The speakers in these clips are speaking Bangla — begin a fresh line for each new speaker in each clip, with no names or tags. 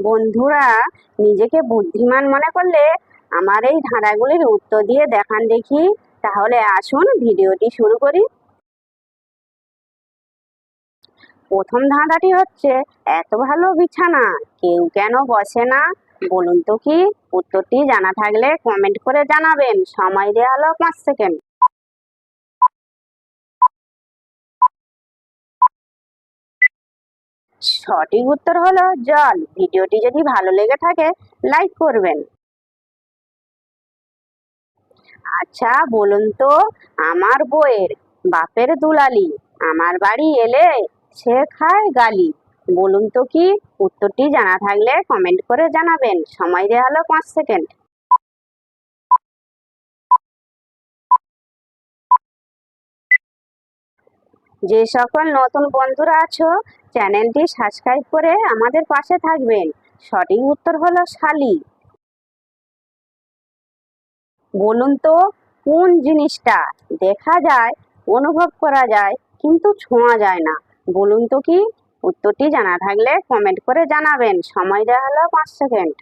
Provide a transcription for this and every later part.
বন্ধুরা, নিজেকে বুদ্ধিমান মনে করলে আমার এই ধাঁধাগুলির উত্তর দিয়ে দেখান দেখি। তাহলে আসুন ভিডিওটি শুরু করি। প্রথম ধাঁধাটি হচ্ছে, এত ভালো বিছানা কেউ কেন বসে না? বলুন তো কি? উত্তরটি জানা থাকলে কমেন্ট করে জানাবেন। সময় দেওয়া হলো 5 সেকেন্ড। সঠিক উত্তর হলো জল। ভিডিওটি যদি ভালো লেগে থাকে লাইক করবেন। আচ্ছা বলুন তো, আমার বউয়ের বাপের দুলালি আমার বাড়ি এলে সে খায় গালি। বলুন তো কি? উত্তরটি জানা থাকলে কমেন্ট করে জানাবেন। সময় দেওয়া হলো 5 সেকেন্ড। যে সকল নতুন বন্ধুরা আছো, চ্যানেলটি সাবস্ক্রাইব করে আমাদের পাশে থাকবেন। সঠিক উত্তর হলো শালি। বলুন তো, কোন জিনিসটা দেখা যায়, অনুভব করা যায় কিন্তু ছোঁয়া যায় না? বলুন তো কি? উত্তরটি জানা থাকলে কমেন্ট করে জানাবেন। সময় দেওয়া হলো 5 সেকেন্ড।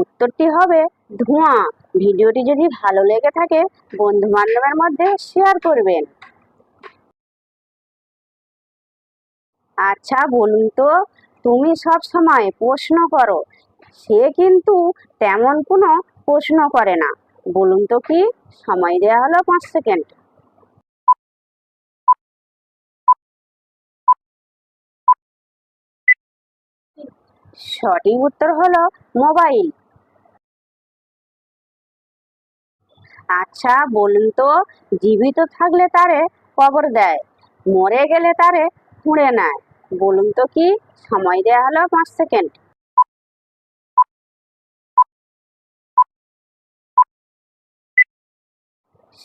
উত্তরটি হবে ধোঁয়া। ভিডিওটি যদি ভালো লেগে থাকে বন্ধু বান্ধবের মধ্যে শেয়ার করবেন। আচ্ছা বলুন তো, তুমি সব সময় প্রশ্ন করো, সে কিন্তু তেমন কোনো প্রশ্ন করে না। বলুন তো কি? সময় দেওয়া হলো 5 সেকেন্ড। সঠিক উত্তর হলো মোবাইল। আচ্ছা বলুন তো, জীবিত থাকলে তারে কবর দেয়, মরে গেলে তারে পুড়ে নেয়। বলুন তো কি? সময় দেওয়া হলো 5 সেকেন্ড।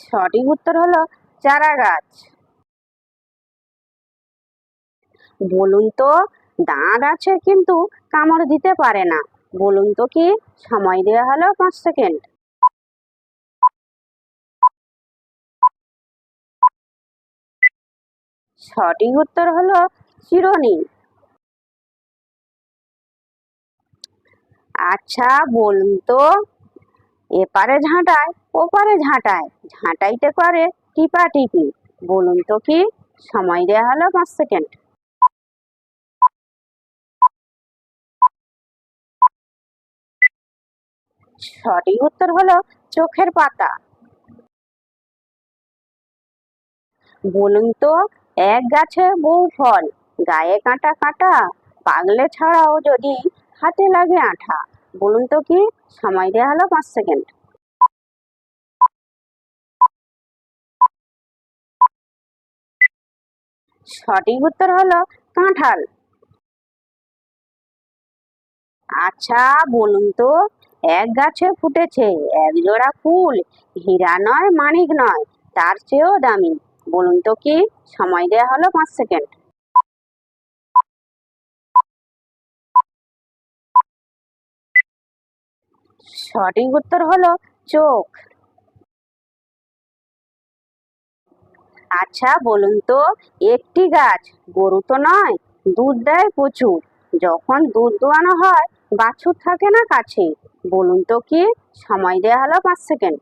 সঠিক উত্তর হলো চারা গাছ। বলুন তো, দাঁত আছে কিন্তু কামড় দিতে পারে না। বলুন তো কি? সময় দেওয়া হলো 5 সেকেন্ড। সঠিক উত্তর হলো চিরুনি। আচ্ছা বলুন তো, এপারে ঝাঁটায় ওপারে ঝাঁটায়, ঝাঁটাইতে করে টিপা টিপি। বলুন তো কি? সময় দেওয়া হলো 5 সেকেন্ড। সঠিক উত্তর হলো চোখের পাতা। বলুন তো, এক গাছে বউ ফল, গায়ে কাঁটা কাঁটা, পাগলে ছাড়াও যদি হাতে লাগে আঠা। বলুন তো কি? সময় দেওয়া হলো 5 সেকেন্ড। সঠিক উত্তর হলো কাঁঠাল। আচ্ছা বলুন তো, এক গাছে ফুটেছে এক জোড়া ফুল, হীরা নয় মানিক নয়, তার চেয়েও দামি। বলুন তো কি? সময় দেওয়া হলো 5 সেকেন্ড। সঠিক উত্তর হলো চোখ। আচ্ছা বলুন তো, একটি গাছ, গরু তো নয়, দুধ দেয় প্রচুর, যখন দুধ দোয়ানো হয় বাছুর থাকে না কাছে। বলুন তো কি? সময় দেওয়া হলো 5 সেকেন্ড।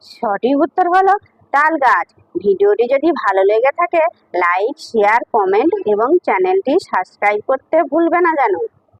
সঠিক উত্তর হলো তাল গাছ। ভিডিওটি যদি ভালো লেগে থাকে লাইক শেয়ার কমেন্ট এবং চ্যানেলটি সাবস্ক্রাইব করতে ভুলবে না যেন।